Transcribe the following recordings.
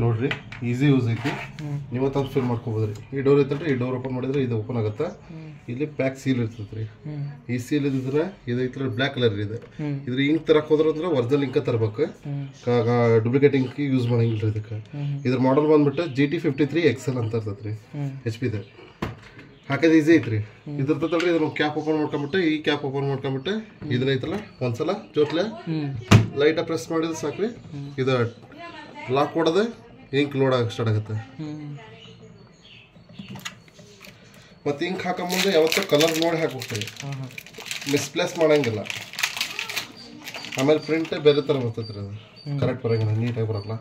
ನೋಡ್ರಿ easy use ಐತಿ. ನೀವು ತಂದು ಫಿಲ್ ಮಾಡ್ಕೋಬೋದ್ರಿ. ಈ ಡೋರ್ ಐತಲ್ರಿ, ಈ ಡೋರ್ ಓಪನ್ ಮಾಡಿದ್ರೆ ಇದು ಓಪನ್ ಆಗುತ್ತೆ. ಇಲ್ಲಿ ಪ್ಯಾಕ್ ಸೀಲ್ ಇರ್ತೈತ್ರಿ. ಈ ಸೀಲ್ ಇದ್ರೆ ಇದೈತ್ರಿ ಬ್ಲ್ಯಾಕ್ ಕಲರ್ ಇದೆ. ಇದ್ರ ಇಂಕ್ ತರಕ್ ಹೋದ್ರ ಅಂದ್ರೆ ಒರಿಜಿನಲ್ ಇಂಕ ತರಬೇಕು, ಡೂಪ್ಲಿಕೇಟ್ ಇಂಕ್ ಯೂಸ್ ಮಾಡಂಗಿಲ್ರಿ ಇದಕ್ಕೆ. ಇದ್ರ ಮಾಡಲ್ ಬಂದ್ಬಿಟ್ಟು GT53 XL ಅಂತ ಇರ್ತೈತ್ರಿ, HP ಇದೆ. ಹಾಕೋದು ಈಸಿ ಐತ್ರಿ. ಇದ್ರತಲ್ರಿ ಇದನ್ನ ಕ್ಯಾಪ್ ಓಪನ್ ಮಾಡ್ಕೊಂಬಿಟ್ಟು, ಈ ಕ್ಯಾಪ್ ಓಪನ್ ಮಾಡ್ಕೊಂಬಿಟ್ಟು ಇದನ್ನೈತಲ್ಲ ಒಂದ್ಸಲ ಜೋತ್ಲೆ ಲೈಟ್ ಪ್ರೆಸ್ ಮಾಡಿದ್ರೆ ಸಾಕ್ರಿ. ಇದು ಲಾಕ್ ಹೊಡೆದು ಇಂಕ್ ಲೋಡ್ ಆಗಕ್ಕೆ ಸ್ಟಾರ್ಟ್ ಆಗುತ್ತೆ. ಮತ್ತು ಇಂಕ್ ಹಾಕೋ ಮುಂದೆ ಯಾವತ್ತೂ ಕಲರ್ ನೋಡಿ ಹಾಕ್ಬಿಡ್ತೀವಿ, ಮಿಸ್ಪ್ಲೇಸ್ ಮಾಡಂಗಿಲ್ಲ. ಆಮೇಲೆ ಪ್ರಿಂಟ್ ಬೇರೆ ಥರ ಬರ್ತೈತ್ರಿ, ಅದು ಕರೆಕ್ಟ್ ಬರೋಂಗಿಲ್ಲ, ನೀಟಾಗಿ ಬರೋಲ್ಲ.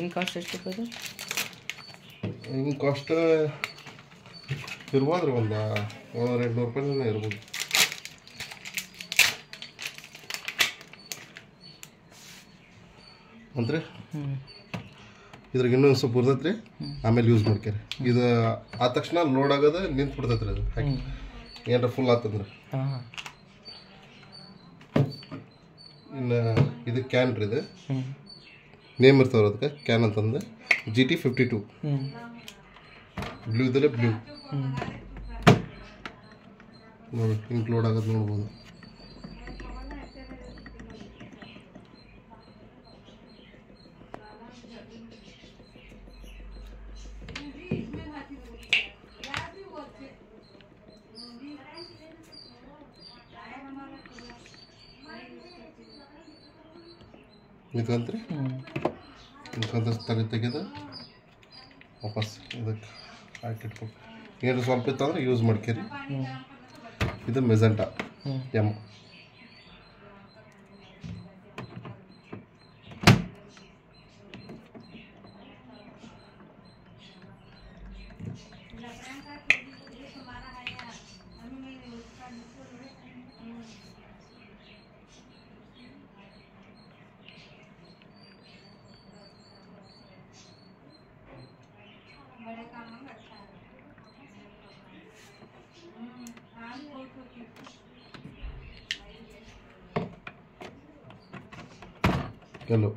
ಇಂಕ್ ಕಾಸ್ಟ್ ಎಷ್ಟು? ಇಂಕ್ ಕಾಸ್ಟ್ ಇರ್ಬೋದ್ರಿ, ಒಂದು 200 ರೂಪಾಯಿನೇ ಇರ್ಬೋದು. ಅಂದ್ರೆ ಇದ್ರಾಗ ಇನ್ನೂ ಸ್ವಲ್ಪ ಉರ್ದೈತ್ರಿ, ಆಮೇಲೆ ಯೂಸ್ ಮಾಡ್ಕ್ಯಾರಿ. ಇದು ಆದ ತಕ್ಷಣ ಲೋಡ್ ಆಗೋದು ನಿಂತು ಬಿಡ್ತೈತ್ರಿ. ಅದು ಹಾಕಿ ಏನಾರ ಫುಲ್ ಆತಂದ್ರೆ ಇನ್ನು ಇದು ಕ್ಯಾನ್ ರೀ, ಇದು ನೇಮ್ ಇರ್ತಾವ್ರಿ ಅದಕ್ಕೆ ಕ್ಯಾನ್ ಅಂತಂದು. GT52 ಬ್ಲೂ ಇದಲ್ಲೇ ಬ್ಲೂ ನೋಡಿ, ಇಂಕ್ ಲೋಡ್ ಆಗೋದು ನೋಡ್ಬೋದು. ಇದಕ್ಕಂತ್ರಿ ತೆಗೆದು ವಾಪಸ್ ಇದಕ್ಕೆ ಹಾಕಿಟ್ಬೇಕು. ಏನು ಸ್ವಲ್ಪ ಇತ್ತಂದ್ರೆ ಯೂಸ್ ಮಾಡ್ಕೇರಿ. ಇದು ಮೆಜೆಂಟಾ M. ಎಲ್ಲೋ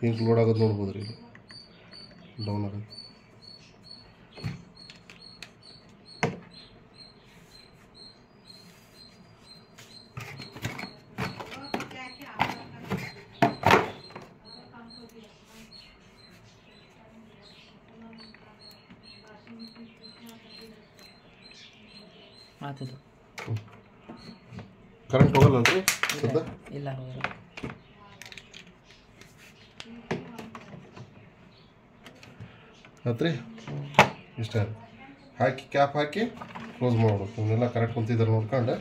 ಹಿಂಗೆ ಲೋಡ್ ಆಗೋದು ನೋಡ್ಬೋದು ರೀ, ಡೌನ್ ಆಗೋದು. ಕರೆಂಟ್ ಹೋಗಲ್ಲಲ್ರಿ ಸದ್ದ? ಇಲ್ಲ ಹೋಗಲ್ಲ. ಆತ್ರಿ ಇಷ್ಟ ಹಾಕಿ ಕ್ಯಾಪ್ ಹಾಕಿ ಕ್ಲೋಸ್ ಮಾಡ್ಬೇಕು. ಇವನ್ನೆಲ್ಲ ಕರೆಕ್ಟ್ ಕುಂತಿದ್ದಾರೆ ನೋಡ್ಕೊಂಡು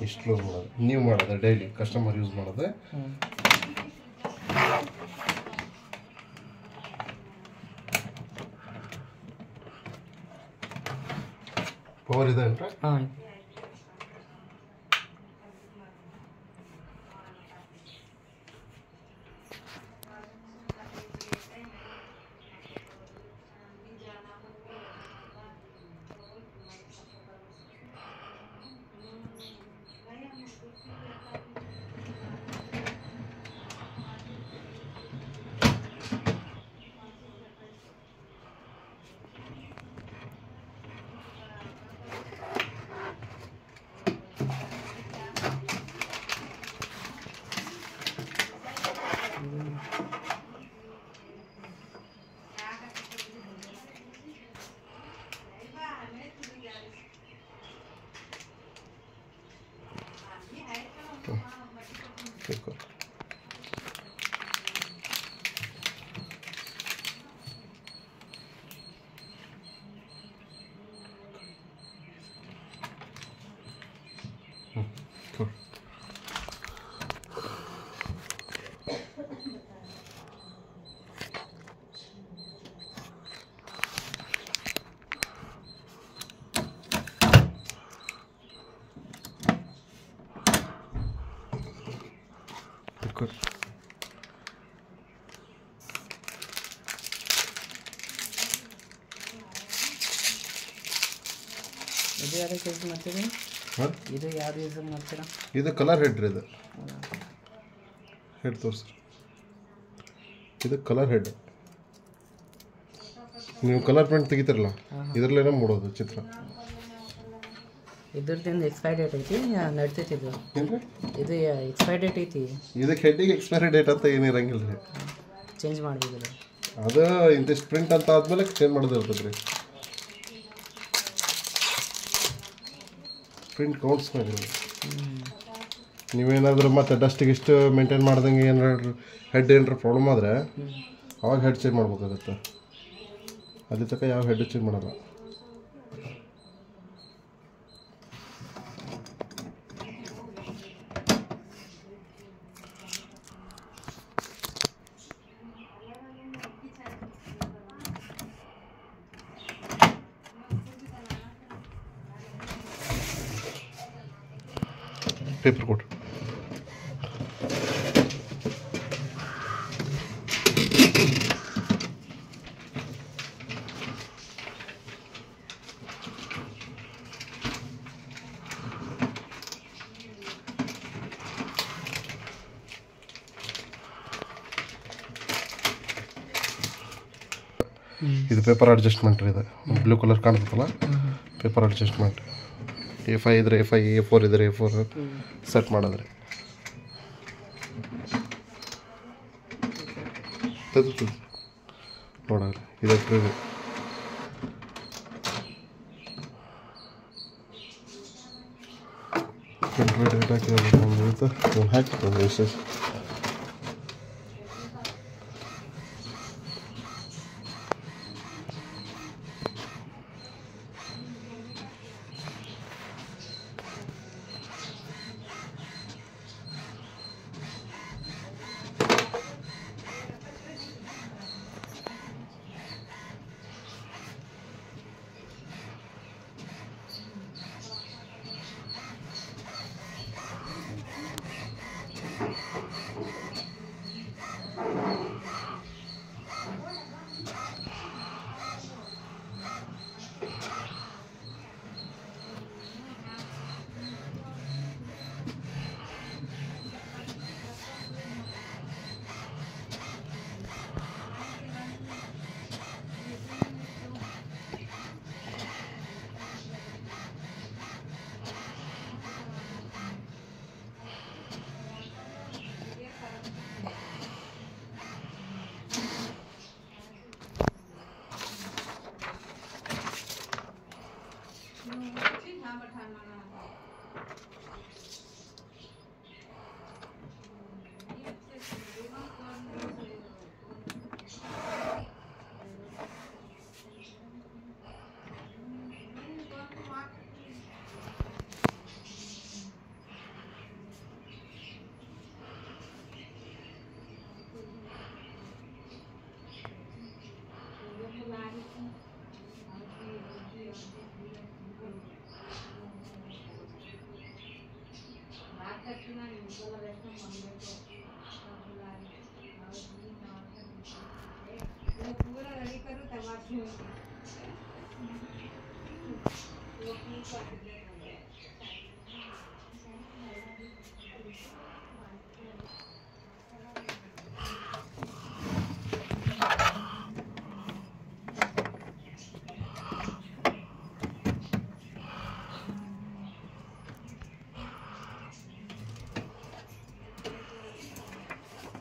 ಇಷ್ಟು ಕ್ಲೋಸ್ ಮಾಡೋದು. ನೀವು ಮಾಡೋದು ಡೈಲಿ ಕಸ್ಟಮರ್ ಯೂಸ್ ಮಾಡೋದು. ಪವರ್ ಇದೆ ಅಂತ ಹಾಂ. Good. ಇದು ಯಾವ್ದಕ್ಕೆ ಯೂಸ್ ಮಾಡ್ತೀರಿ? ಇದು ಯಾವ್ದು ಯೂಸ್ ಮಾಡ್ತೀರಾ? ಇದು ಕಲರ್ ಹೆಡ್ ರೀ. ಇದು ಹೆಡ್ ತೋರಿಸ್ರಿ. ಇದು ಕಲರ್ ಹೆಡ್. ನೀವು ಕಲರ್ ಪ್ರಿಂಟ್ ತೆಗಿತಿರಲ್ಲ, ಇದರಲ್ಲೇನೋ ಮೂಡೋದು ಚಿತ್ರ. ಇದ್ರದ್ದು ಎಕ್ಸ್ಪೈರಿ ಡೇಟ್ ಐತಿ ನಡ್ತೈತಿ. ಇದು ಏನ್ರಿ? ಇದು ಎಕ್ಸ್ಪೈರಿ ಡೇಟ್ ಐತಿ. ಇದಕ್ಕೆ ಹೆಡ್ಡಿಗೆ ಎಕ್ಸ್ಪೈರಿ ಡೇಟ್ ಅಂತ ಏನಿರಂಗಿಲ್ಲ ರೀ. ಚೇಂಜ್ ಮಾಡಬೇಕಿಲ್ಲ. ಅದು ಇಂತಿಷ್ಟು ಪ್ರಿಂಟ್ ಅಂತ ಆದ್ಮೇಲೆ ಚೇಂಜ್ ಮಾಡೋದು ಇರ್ತದೆ ರೀ. ಪ್ರಿಂಟ್ ಕೌಂಟ್ಸ್ ಮಾಡಿ ನೀವೇನಾದರೂ ಮತ್ತೆ ಡಸ್ಟಿಗೆ ಇಷ್ಟು ಮೇಂಟೈನ್ ಮಾಡ್ದಂಗೆ ಏನಾರು ಹೆಡ್ ಏನಾರು ಪ್ರಾಬ್ಲಮ್ ಆದರೆ ಅವಾಗ ಹೆಡ್ ಚೇಂಜ್ ಮಾಡ್ಬೇಕಾಗತ್ತೆ. ಅಲ್ಲಿ ತನಕ ಯಾವ ಹೆಡ್ ಚೇಂಜ್ ಮಾಡಲ್ಲ. ಪೇಪರ್ ಕೊಟ್ಟು ಇದು ಪೇಪರ್ ಅಡ್ಜಸ್ಟ್ಮೆಂಟ್ ರೀ. ಇದು ಬ್ಲೂ ಕಲರ್ ಕಾಣ್ತಲ್ಲ, ಪೇಪರ್ ಅಡ್ಜಸ್ಟ್ಮೆಂಟ್. A5 ಇದ್ರೆ A5, A4 ಇದ್ರೆ A4 ಸೆಟ್ ಮಾಡಿದ್ರೆ ನೋಡ್ರಿ. ಇದಕ್ಕೆ ಹಾಕಿ ವಿಶೇಷ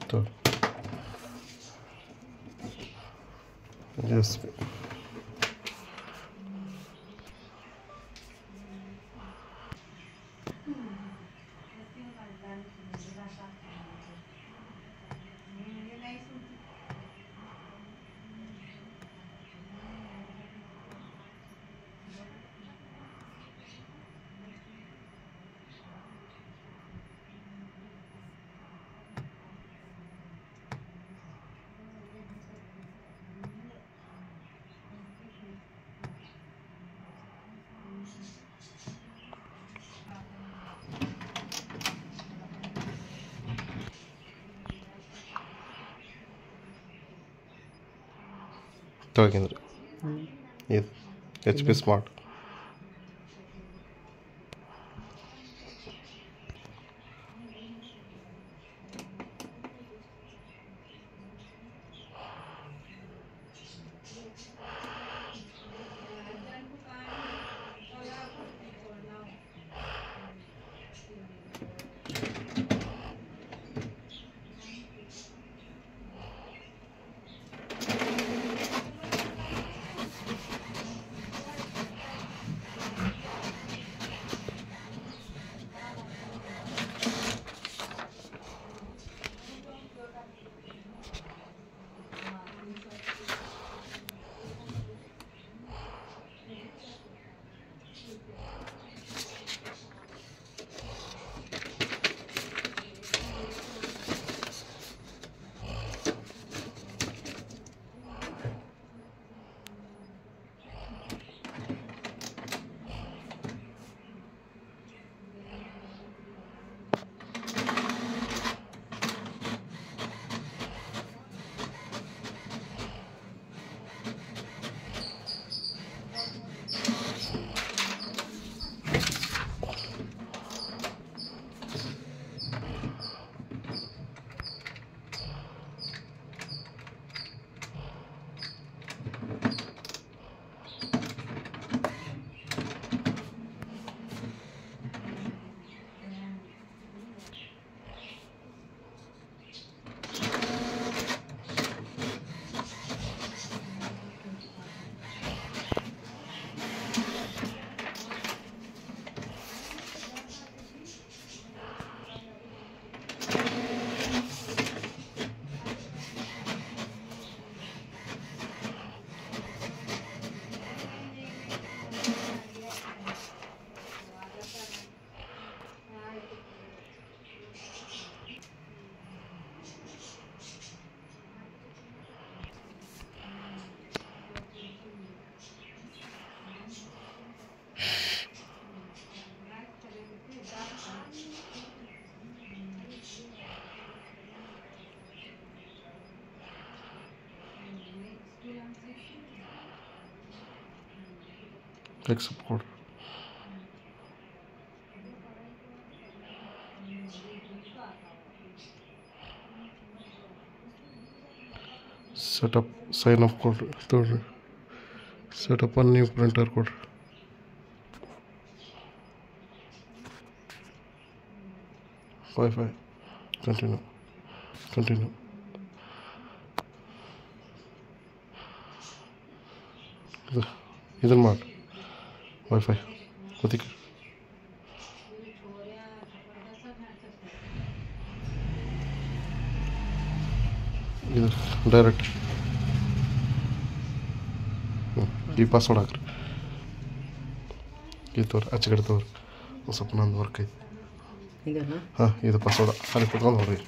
तो यस ತಗೋಂದ್ರೆ ಇದು HP smart accept code. Setup sign up code. Third, set up a new printer code. Wi-Fi. Continue. Continue. ಇದನ್ನು ಮಾಡಿ ವೈಫೈ ಅದಕ್ಕೆ ಇದು ಡೈರೆಕ್ಟ್ ಈ ಪಾಸ್ವರ್ಡ್ ಹಾಕ್ರಿ ಇದು ತೋರಿ ಆಚೆ ಕಡೆ ತೋರಿ ಒಂದು ಸ್ವಲ್ಪ ನಂದು ವರ್ಕ್ ಐತಿ ಹಾಂ ಇದು ಪಾಸ್ವರ್ಡ್ ಅಲ್ಲಿ ಕುತ್ಕೊಂಡು ನೋಡ್ರಿ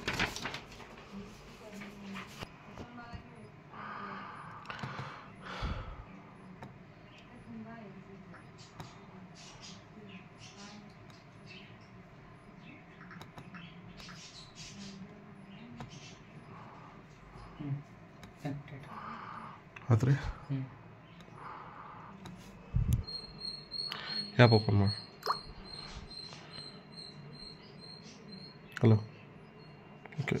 ಆಯ್ತು ರೀ ಯಾಪ್ ಓಪನ್ ಮಾಡಿ ಹಲೋ ಓಕೆ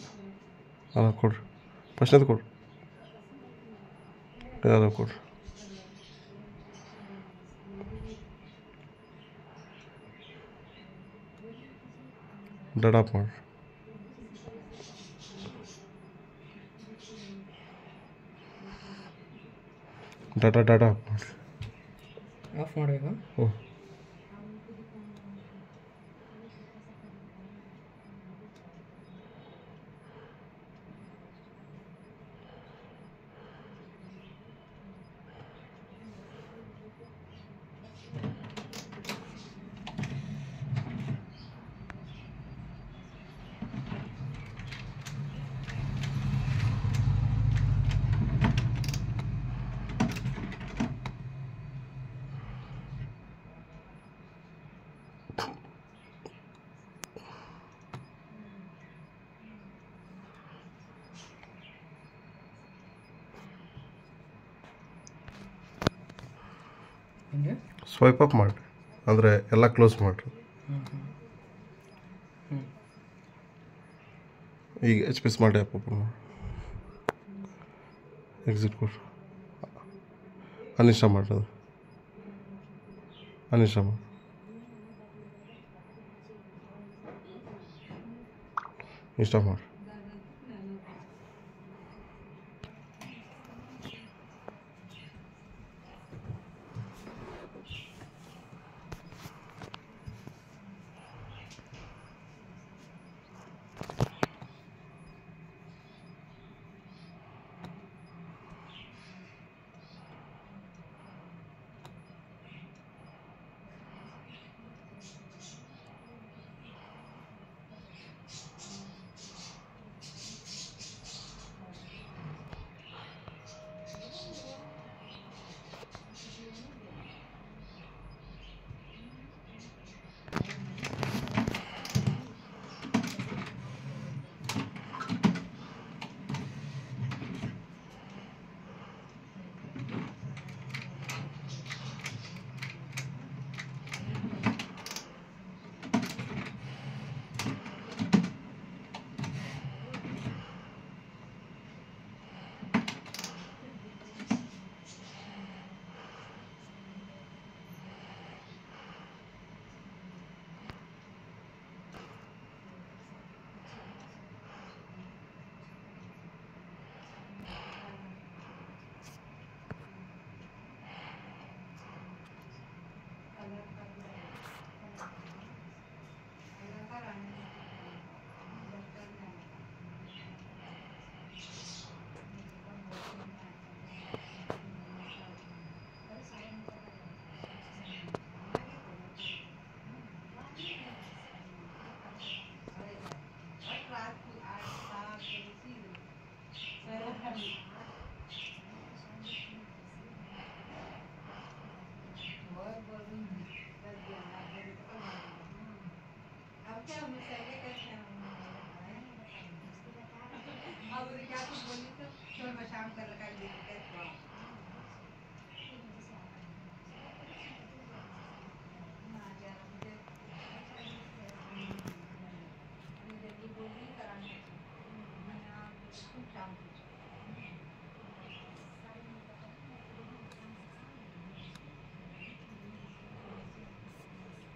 ಅದ ಕೊಡ್ರಿ ಫಸ್ಟ್ನೇದು ಕೊಡ್ರಿ ಯಾವ್ದು ಕೊಡ್ರಿ ಡಾಟಾ ಆಫ್ ಮಾಡಿರಿ ಡಾಟಾ ಆಫ್ ಮಾಡಿರಿ ಆಫ್ ಮಾಡಬೇಕಾ ಹ್ಞೂ ಸ್ವೈಪ್ ಅಪ್ ಮಾಡಿರಿ ಅಂದರೆ ಎಲ್ಲ ಕ್ಲೋಸ್ ಮಾಡಿರಿ ಈಗ ಎಚ್ ಮಾಡಿ ಆ್ಯಪ್ ಓಪನ್ ಮಾಡಿ ಎಕ್ಸಿಟ್ ಕೊಡ್ರಿ ಅನ್ಇನ್ಸ್ಟಾಲ್ ಮಾಡಿರಿ ಅದು ಅನ್ಇನ್ಸ್ಟಾಲ್ ಮಾಡಿ ಇನ್ಸ್ಟಾಲ್ ಮಾಡಿ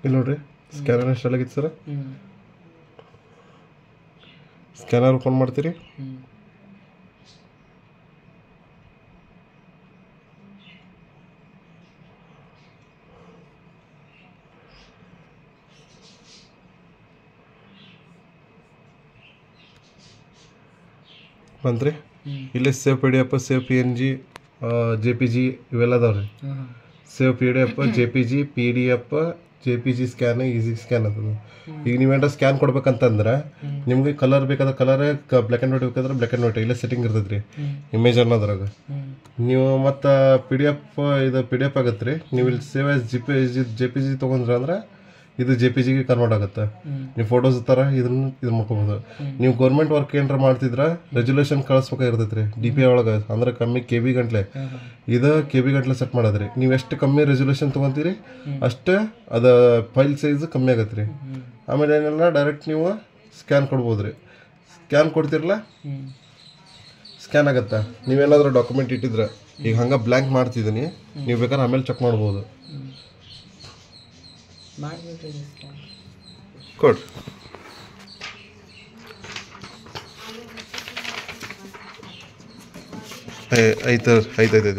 ಇಲ್ಲಿ ನೋಡ್ರಿ ಸ್ಕ್ಯಾನರ್ ಇನ್ಸ್ಟಾಲ್ ಆಗಿತ್ತು ಸರ್ ಸ್ಕ್ಯಾನರ್ ಓಪನ್ ಮಾಡ್ತೀರಿ ಬಂದ್ರಿ ಇಲ್ಲಿ save P D F save P N G J P G ಇವೆಲ್ಲ ಅದಾವ್ರಿ save P D F J P G P D F J P G scan easy scan ಅದ ಈಗ ನೀವೇನಾರ scan ಕೊಡ್ಬೇಕಂತಂದ್ರೆ ನಿಮ್ಗೆ colour ಬೇಕಾದ್ರೆ colour black and white ಬೇಕಾದ್ರೆ black and white ಇಲ್ಲೇ setting ಇರ್ತೈತೆ ರೀ ಇಮೇಜ್ ಅನ್ನೋದ್ರಾಗ ನೀವು ಮತ್ತು ಪಿ ಡಿ ಎಫ್ ಇದು ಪಿ ಡಿ ಎಫ್ ಆಗತ್ತೆ ರೀ ನೀವು ಇಲ್ಲಿ save as J P G ತೊಗೊಂಡ್ರೆ ಅಂದ್ರೆ ಇದು JPG ಗೆ ಕನ್ವರ್ಟ್ ಆಗುತ್ತೆ. ನೀವು ಫೋಟೋಸ್ ಥರ ಇದನ್ನ ಮಾಡ್ಕೋಬೋದು. ನೀವು ಗೌರ್ಮೆಂಟ್ ವರ್ಕ್ ಏನಾರ ಮಾಡ್ತಿದ್ರೆ ರೆಜುಲೇಷನ್ ಕಳಿಸ್ಬೇಕಾಗಿರ್ತೈತೆ ರೀ DPI ಒಳಗೆ, ಅಂದ್ರೆ ಕಮ್ಮಿ KB ಗಂಟ್ಲೆ. ಇದು KB ಗಂಟ್ಲೆ ಸೆಟ್ ಮಾಡೋದ್ರಿ. ನೀವು ಎಷ್ಟು ಕಮ್ಮಿ ರೆಜುಲೇಷನ್ ತೊಗೊತೀರಿ ಅಷ್ಟೇ ಅದು ಫೈಲ್ ಸೈಜ್ ಕಮ್ಮಿ ಆಗತ್ತೆ ರೀ. ಆಮೇಲೆ ಏನೆಲ್ಲ ಡೈರೆಕ್ಟ್ ನೀವು ಸ್ಕ್ಯಾನ್ ಕೊಡ್ಬೋದು ರೀ. ಸ್ಕ್ಯಾನ್ ಕೊಡ್ತಿರಲ್ಲ, ಸ್ಕ್ಯಾನ್ ಆಗುತ್ತೆ. ನೀವೇನಾದರೂ ಡಾಕ್ಯುಮೆಂಟ್ ಇಟ್ಟಿದ್ರೆ ಈಗ ಹಂಗೆ ಬ್ಲ್ಯಾಂಕ್ ಮಾಡ್ತಿದ್ದೀನಿ, ನೀವು ಬೇಕಾದ್ರೆ ಆಮೇಲೆ ಚೆಕ್ ಮಾಡ್ಬೋದು. ಕೊಡ್ ಐತೆ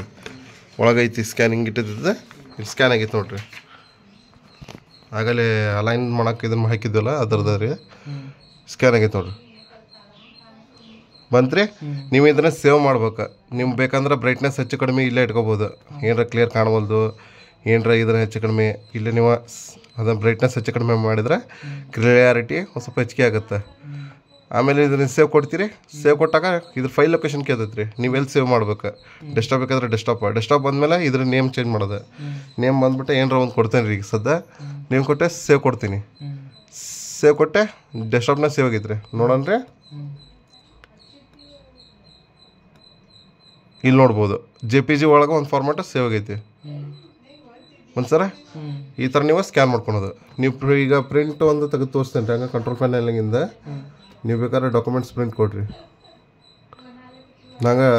ಒಳಗೈತಿ. ಸ್ಕ್ಯಾನಿಂಗ್ ಇಟ್ಟಿದ್ದೆ, ಇಲ್ಲಿ ಸ್ಕ್ಯಾನ್ ಆಗೈತೆ ನೋಡ್ರಿ. ಆಗಲೇ ಅಲೈನ್ ಮಾಡೋಕೆ ಇದನ್ನು ಹಾಕಿದ್ವಲ್ಲ ಅದರದ್ದು ರೀ, ಸ್ಕ್ಯಾನ್ ಆಗೈತೆ ನೋಡ್ರಿ. ಬಂತ್ರಿ. ನೀವು ಇದನ್ನು ಸೇವ್ ಮಾಡ್ಬೇಕು. ನಿಮ್ಗೆ ಬೇಕಂದ್ರೆ ಬ್ರೈಟ್ನೆಸ್ ಹೆಚ್ಚು ಕಡಿಮೆ ಇಲ್ಲೇ ಇಟ್ಕೋಬೋದು. ಏನರ ಕ್ಲಿಯರ್ ಕಾಣವಲ್ದು, ಏನರ ಇದನ್ನು ಹೆಚ್ಚು ಕಡಿಮೆ ಇಲ್ಲೇ ನೀವು ಅದನ್ನು ಬ್ರೈಟ್ನೆಸ್ ಹೆಚ್ಚು ಕಡಿಮೆ ಮಾಡಿದ್ರೆ ಕ್ಲಿಯಾರಿಟಿ ಒಂದು ಸ್ವಲ್ಪ ಹೆಚ್ಚಿಗೆ ಆಗುತ್ತೆ. ಆಮೇಲೆ ಇದನ್ನು ಸೇವ್ ಕೊಡ್ತೀರಿ. ಸೇವ್ ಕೊಟ್ಟಾಗ ಇದ್ರ ಫೈಲ್ ಲೊಕೇಶನ್ ಕೇಳ್ತೈತೆ ರೀ. ನೀವು ಎಲ್ಲಿ ಸೇವ್ ಮಾಡ್ಬೇಕು. ಡೆಸ್ಟಾಪ್ ಬೇಕಾದ್ರೆ ಡೆಸ್ಟಾಪ್ ಬಂದಮೇಲೆ ಇದ್ರ ನೇಮ್ ಚೇಂಜ್ ಮಾಡೋದು. ನೇಮ್ ಬಂದ್ಬಿಟ್ಟು ಏನರ ಒಂದು ಕೊಡ್ತೇನೆ ರೀ. ಈಗ ಸದ್ಯ ನೇಮ್ ಕೊಟ್ಟೆ ಸೇವ್ ಕೊಡ್ತೀನಿ. ಸೇವ್ ಕೊಟ್ಟೆ ಡೆಸ್ಟಾಪ್ನ ಸೇವ್ ಆಗೈತೆ ರೀ. ನೋಡೋಣ ರೀ, ಇಲ್ಲಿ ನೋಡ್ಬೋದು JPG ಒಳಗೆ ಒಂದು ಫಾರ್ಮ್ಯಾಟ್ ಸೇವ್ ಆಗೈತಿ. ಒಂದು ಸರ ಈ ಥರ ನೀವು ಸ್ಕ್ಯಾನ್ ಮಾಡ್ಕೊಳೋದು. ನೀವು ಈಗ ಪ್ರಿಂಟ್ ಒಂದು ತೆಗೆದು ತೋರಿಸ್ತೇನೆ ರೀ. ಹಂಗೆ ಕಂಟ್ರೋಲ್ ಪ್ಯಾನಲಿಂದ ನೀವು ಬೇಕಾದ್ರೆ ಡಾಕ್ಯುಮೆಂಟ್ಸ್ ಪ್ರಿಂಟ್ ಕೊಡ್ರಿ. ನಂಗೆ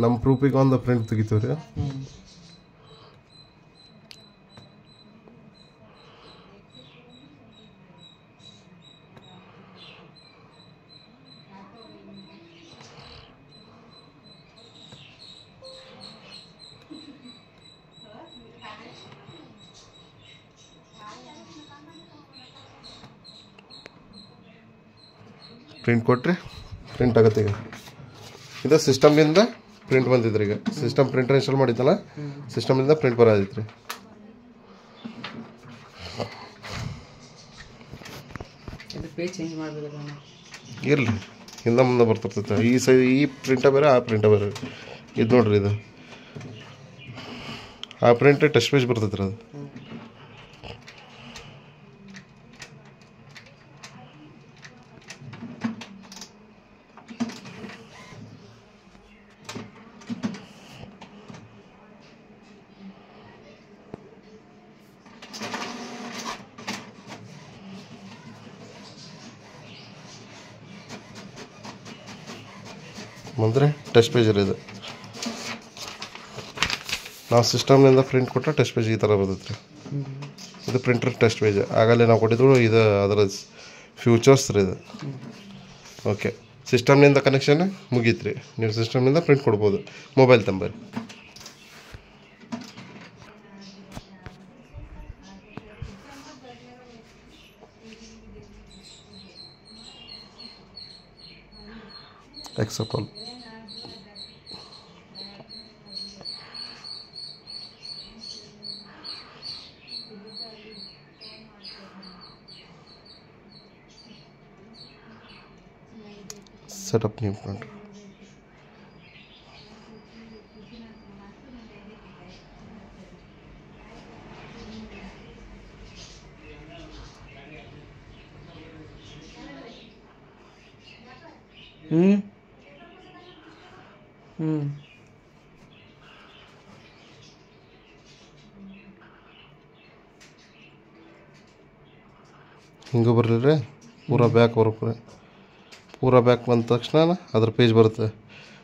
ನಮ್ಮ ಪ್ರೂಫಿಗೆ ಒಂದು ಪ್ರಿಂಟ್ ತೆಗಿತೀವಿ ರೀ. ಪ್ರಿಂಟ್ ಕೊಟ್ರಿ, ಪ್ರಿಂಟ್ ಆಗುತ್ತೆ. ಈಗ ಇದು ಸಿಸ್ಟಮ್ನಿಂದ ಪ್ರಿಂಟ್ ಬಂದಿದ್ರಿ. ಈಗ ಸಿಸ್ಟಮ್ ಪ್ರಿಂಟರ್ ಇನ್ಸ್ಟಾಲ್ ಮಾಡಿದ್ದಲ್ಲ, ಸಿಸ್ಟಮ್ನಿಂದ ಪ್ರಿಂಟ್ ಬರೋದೈತೆ ರೀ. ಇರಲಿ, ಹಿಂದೆ ಮುಂದೆ ಬರ್ತಿರ್ತೈತೆ. ಈ ಪ್ರಿಂಟ ಬೇರೆ, ಆ ಪ್ರಿಂಟ ಬೇರೆ. ಇದು ನೋಡ್ರಿ, ಇದು ಆ ಪ್ರಿಂಟ್ ಟಚ್ ಪೇಜ್ ಬರ್ತೈತೆ ರೀ. ಅದು ಅಂದರೆ ಟೆಸ್ಟ್ ಪೇಜ್ ಇದು. ನಾವು ಸಿಸ್ಟಮ್ನಿಂದ ಪ್ರಿಂಟ್ ಕೊಟ್ಟರೆ ಟೆಸ್ಟ್ ಪೇಜ್ ಈ ಥರ ಬರ್ತೈತೆ ರೀ. ಇದು ಪ್ರಿಂಟರ್ ಟೆಸ್ಟ್ ಪೇಜ್. ಆಗಲೇ ನಾವು ಕೊಟ್ಟಿದ್ದು ಇದು ಅದರ ಫ್ಯೂಚರ್ಸ್ ರೀ ಇದು. ಓಕೆ, ಸಿಸ್ಟಮ್ನಿಂದ ಕನೆಕ್ಷನ್ ಮುಗೀತು ರೀ. ನೀವು ಸಿಸ್ಟಮ್ನಿಂದ ಪ್ರಿಂಟ್ ಕೊಡ್ಬೋದು. Mobile ತಂಬರಿ. accept all. Set up new printer. ಹಿಂಗೆ ಬರ್ರಿ, ಪೂರಾ ಬ್ಯಾಕ್ ಬರುತ್ತೆ. ಪೂರಾ ಬ್ಯಾಕ್ ಬಂದ ತಕ್ಷಣ ಅದ್ರ ಪೇಜ್ ಬರುತ್ತೆ.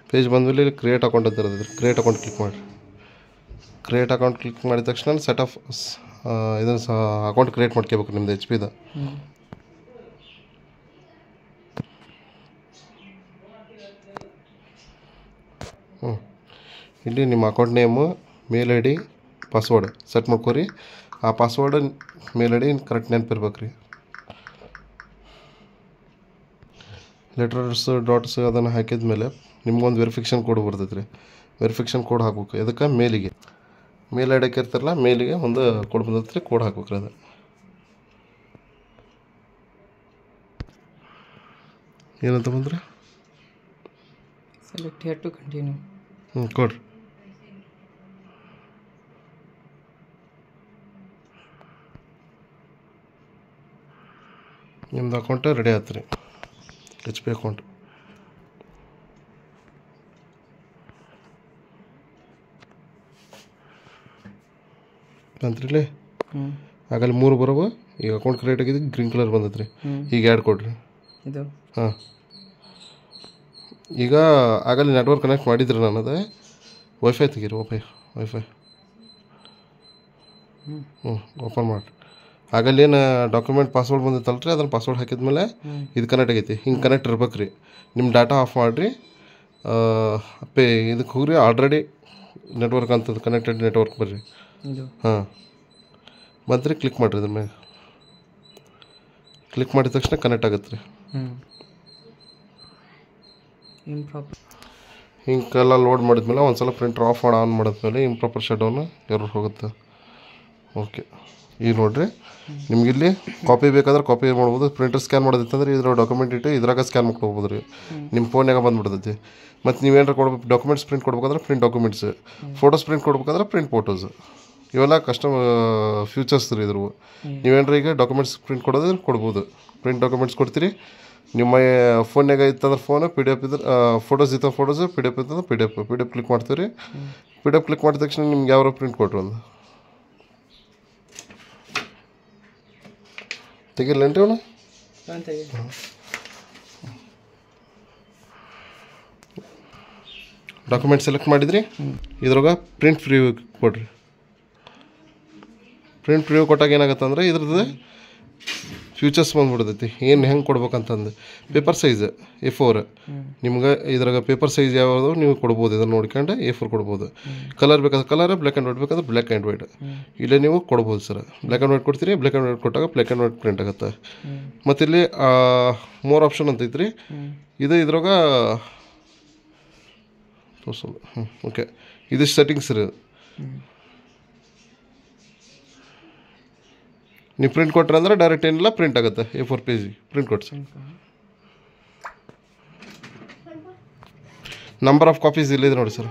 ಪೇಜ್ ಬಂದಮೇಲೆ ಇಲ್ಲಿ ಕ್ರಿಯೇಟ್ ಅಕೌಂಟ್ ಅಂತ ಇರೋದು. ಕ್ರಿಯೇಟ್ ಅಕೌಂಟ್ ಕ್ಲಿಕ್ ಮಾಡಿ. ಕ್ರಿಯೇಟ್ ಅಕೌಂಟ್ ಕ್ಲಿಕ್ ಮಾಡಿದ ತಕ್ಷಣ ಸೆಟ್ ಆಫ್ ಇದನ್ನು ಸಹ ಅಕೌಂಟ್ ಕ್ರಿಯೇಟ್ ಮಾಡ್ಕೋಬೇಕು ನಿಮ್ಮದು HP ದ. ಇಲ್ಲಿ ನಿಮ್ಮ ಅಕೌಂಟ್ ನೇಮು, ಮೇಲ್ ID, ಪಾಸ್ವರ್ಡ್ ಸೆಟ್ ಮಾಡ್ಕೊರಿ. ಆ ಪಾಸ್ವರ್ಡ್, ಮೇಲ್ ID ಕರೆಕ್ಟ್ ನೆನಪಿರ್ಬೇಕು ರೀ. ಲೆಟರ್ಸ್, ಡಾಟ್ಸ್ ಅದನ್ನು ಹಾಕಿದ ಮೇಲೆ ನಿಮ್ಗೊಂದು ವೆರಿಫಿಕೇಷನ್ ಕೋಡ್ ಬರ್ತೈತೆ ರೀ. ವೆರಿಫಿಕೇಷನ್ ಕೋಡ್ ಹಾಕ್ಬೇಕು. ಇದಕ್ಕೆ ಮೇಲಿಗೆ ಮೇಲ್ ID ಇರ್ತಾರಲ್ಲ, ಮೇಲಿಗೆ ಒಂದು ಕೋಡ್ ಬಂದೈತೆ ರೀ. ಕೋಡ್ ಹಾಕ್ಬೇಕು ರೀ. ಅದು ಏನಂತ ಬಂದ್ರೆ ಸೆಲೆಕ್ಟ್ ಹಿಯರ್ ಟು ಕಂಟಿನ್ಯೂ. ಕೊಡ್ರಿ. ನಿಮ್ದು ಅಕೌಂಟ್ ರೆಡಿ ಆಯ್ತು ರೀ, HP ಅಕೌಂಟ್. ಬಂತ್ರಿ ಆಗಲ್ಲಿ 3 ಬರೋವು. ಈಗ ಅಕೌಂಟ್ ಕ್ರಿಯೇಟ್ ಆಗಿದೆ, ಗ್ರೀನ್ ಕಲರ್ ಬಂದೈತೆ ರೀ. ಈಗ ಆ್ಯಡ್ ಕೊಡ್ರಿ. ಇದು ಹಾಂ, ಈಗ ಆಗಲ್ಲಿ ನೆಟ್ವರ್ಕ್ ಕನೆಕ್ಟ್ ಮಾಡಿದ್ರಿ ನಾನು. ಅದೇ ವೈಫೈ ತೆಗೀರಿ. ವೈಫೈ ಓಪನ್ ಮಾಡಿ. ಆಗಲ್ಲೇನು ಡಾಕ್ಯುಮೆಂಟ್ ಪಾಸ್ವರ್ಡ್ ಬಂದಿತ್ತಲ್ಲ ರೀ, ಅದನ್ನು ಪಾಸ್ವರ್ಡ್ ಹಾಕಿದ್ಮೇಲೆ ಇದು ಕನೆಕ್ಟ್ ಆಗೈತಿ. ಹಿಂಗೆ ಕನೆಕ್ಟ್ ಇರ್ಬೇಕು ರೀ. ನಿಮ್ಮ ಡಾಟಾ ಆಫ್ ಮಾಡಿರಿ, ಇದಕ್ಕೆ ಹೋಗ್ರಿ. ಆಲ್ರೆಡಿ ನೆಟ್ವರ್ಕ್ ಅಂತದ್ದು ಕನೆಕ್ಟೆಡ್ ನೆಟ್ವರ್ಕ್ ಬರ್ರಿ. ಹಾಂ ಬಂದ್ರಿ, ಕ್ಲಿಕ್ ಮಾಡಿರಿ. ಇದ್ರ ಮೇಲೆ ಕ್ಲಿಕ್ ಮಾಡಿದ ತಕ್ಷಣ ಕನೆಕ್ಟ್ ಆಗುತ್ತೆ ರೀ. ಹಿಂಗೆಲ್ಲ ಲೋಡ್ ಮಾಡಿದ್ಮೇಲೆ ಒಂದು ಸಲ ಪ್ರಿಂಟರ್ ಆಫ್ ಮಾಡಿ ಆನ್ ಮಾಡಿದ್ಮೇಲೆ ಇಂಪ್ರಾಪರ್ ಶಟ್ ಡೌನ್ ಎರರ್ ಹೋಗುತ್ತೆ. ಓಕೆ, ಈಗ ನೋಡಿರಿ, ನಿಮ್ಗೆ ಇಲ್ಲಿ ಕಾಪಿ ಬೇಕಾದ್ರೆ ಕಾಪಿ ಮಾಡ್ಬೋದು. ಪ್ರಿಂಟರ್ ಸ್ಕ್ಯಾನ್ ಮಾಡೋದಿತ್ತಂದ್ರೆ ಇದ್ರ ಡಾಕ್ಯುಮೆಂಟ್ ಇಟ್ಟು ಇದ್ರಾಗ ಸ್ಕ್ಯಾನ್ ಮಾಡ್ಕೊಬೋದು ರೀ. ನಿಮ್ಮ ಫೋನ್ಯಾಗ ಬಂದುಬಿಡ್ತೈತಿ. ಮತ್ತು ನೀವೇನಾರು ಕೊಡ್ಬೇಕು, ಡಾಕ್ಯುಮೆಂಟ್ಸ್ ಪ್ರಿಂಟ್ ಕೊಡ್ಬೇಕಂದ್ರೆ ಪ್ರಿಂಟ್ ಡಾಕ್ಯುಮೆಂಟ್ಸ್, ಫೋಟೋಸ್ ಪ್ರಿಂಟ್ ಕೊಡ್ಬೇಕಂದ್ರೆ ಪ್ರಿಂಟ್ ಫೋಟೋಸ್. ಇವೆಲ್ಲ ಫ್ಯೂಚರ್ಸ್ ರೀ ಇದ್ರು. ನೀವೇನಾರು ಈಗ ಡಾಕ್ಯುಮೆಂಟ್ಸ್ ಪ್ರಿಂಟ್ ಕೊಡೋದ್ರೆ ಕೊಡ್ಬೋದು. ಪ್ರಿಂಟ್ ಡಾಕ್ಯುಮೆಂಟ್ಸ್ ಕೊಡ್ತೀರಿ. ನಿಮ್ಮ ಫೋನ್ಯಾಗ ಇತ್ತಂದ್ರೆ ಫೋನು, PDF ಇದ್ರೆ ಫೋಟೋಸ್ ಇತ್ತು ಫೋಟೋಸು, PDF ಇತ್ತಂದ್ರೆ PDF ಕ್ಲಿಕ್ ಮಾಡ್ತೀವಿ ರೀ. PDF ಕ್ಲಿಕ್ ಮಾಡಿದ ತಕ್ಷಣ ನಿಮ್ಗೆ ಯಾವ ಪ್ರಿಂಟ್ ಕೊಟ್ರು ಒಂದು ತೆಗಿರ್ಲೇನ್ರಿ ಅವನು. ಡಾಕ್ಯುಮೆಂಟ್ ಸೆಲೆಕ್ಟ್ ಮಾಡಿದ್ರಿ. ಇದ್ರಾಗ ಪ್ರಿಂಟ್ ಪ್ರಿವ್ಯೂ ಕೊಡ್ರಿ. ಪ್ರಿಂಟ್ ಪ್ರಿವ್ಯೂ ಕೊಟ್ಟಾಗ ಏನಾಗುತ್ತೆ ಅಂದರೆ ಇದ್ರದ್ದು ಫ್ಯೂಚರ್ಸ್ ಬಂದ್ಬಿಡ್ತೈತಿ, ಏನು ಹೆಂಗೆ ಕೊಡ್ಬೇಕಂತಂದು. ಪೇಪರ್ ಸೈಜ್ A4 ನಿಮ್ಗೆ ಇದ್ರಾಗ ಪೇಪರ್ ಸೈಜ್ ಯಾವುದು ನೀವು ಕೊಡ್ಬೋದು. ಇದನ್ನು ನೋಡ್ಕೊಂಡು A4 ಕೊಡ್ಬೋದು. ಕಲರ್ ಬೇಕಾದ್ರೆ ಕಲರ್, ಬ್ಲ್ಯಾಕ್ ಆ್ಯಂಡ್ ವೈಟ್ ಬೇಕಾದ್ರೆ ಬ್ಲ್ಯಾಕ್ ಆ್ಯಂಡ್ ವೈಟ್ ಇಲ್ಲೇ ನೀವು ಕೊಡ್ಬೋದು ಸರ್. ಬ್ಲ್ಯಾಕ್ ಆ್ಯಂಡ್ ವೈಟ್ ಕೊಡ್ತೀರಿ, ಬ್ಲ್ಯಾಕ್ ಆ್ಯಂಡ್ ವೈಟ್ ಕೊಟ್ಟಾಗ ಬ್ಲ್ಯಾಕ್ ಆ್ಯಂಡ್ ವೈಟ್ ಪ್ರಿಂಟ್ ಆಗುತ್ತೆ. ಮತ್ತು ಇಲ್ಲಿ ಮೋರ್ ಆಪ್ಷನ್ ಅಂತ ಐತ್ರಿ. ಇದ್ರಾಗ ಓಕೆ, ಇದಿಷ್ಟು ಸೆಟ್ಟಿಂಗ್ಸ್ ರೀ. ನೀವು ಪ್ರಿಂಟ್ ಕೊಟ್ರೆ ಅಂದ್ರೆ ಡೈರೆಕ್ಟ್ ಏನಿಲ್ಲ ಪ್ರಿಂಟ್ ಆಗುತ್ತೆ. A4 ಪೇಜ್ ಪ್ರಿಂಟ್ ಕೊಡ್ಸಿ. ನಂಬರ್ ಆಫ್ ಕಾಪೀಸ್ ಇಲ್ಲಿದೆ ನೋಡಿ ಸರ್.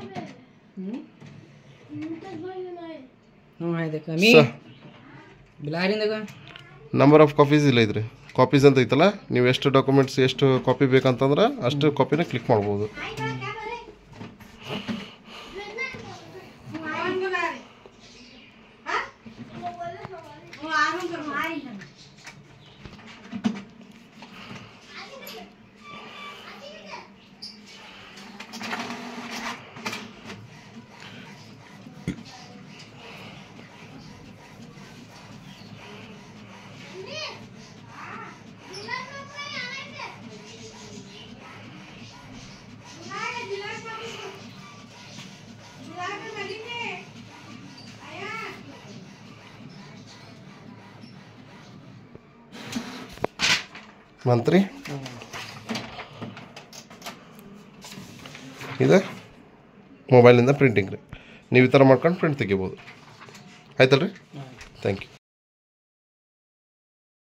ನಂಬರ್ ಆಫ್ ಕಾಪೀಸ್ ಇಲ್ಲ ಇದ್ರಿ. ಕಾಪೀಸ್ ಅಂತ ಐತಲ್ಲ, ನೀವು ಎಷ್ಟು ಡಾಕ್ಯುಮೆಂಟ್ಸ್ ಎಷ್ಟು ಕಾಪಿ ಬೇಕಂತಂದ್ರೆ ಅಷ್ಟು ಕಾಪಿನ ಕ್ಲಿಕ್ ಮಾಡ್ಬೋದು. ಮಂತ್ರಿ ಇದು ಮೊಬೈಲಿಂದ ಪ್ರಿಂಟಿಂಗ್ ರೀ. ನೀವು ಈ ಥರ ಮಾಡ್ಕೊಂಡು ಪ್ರಿಂಟ್ ತೆಗಿಬೋದು. ಆಯ್ತಲ್ರಿ? Thank you.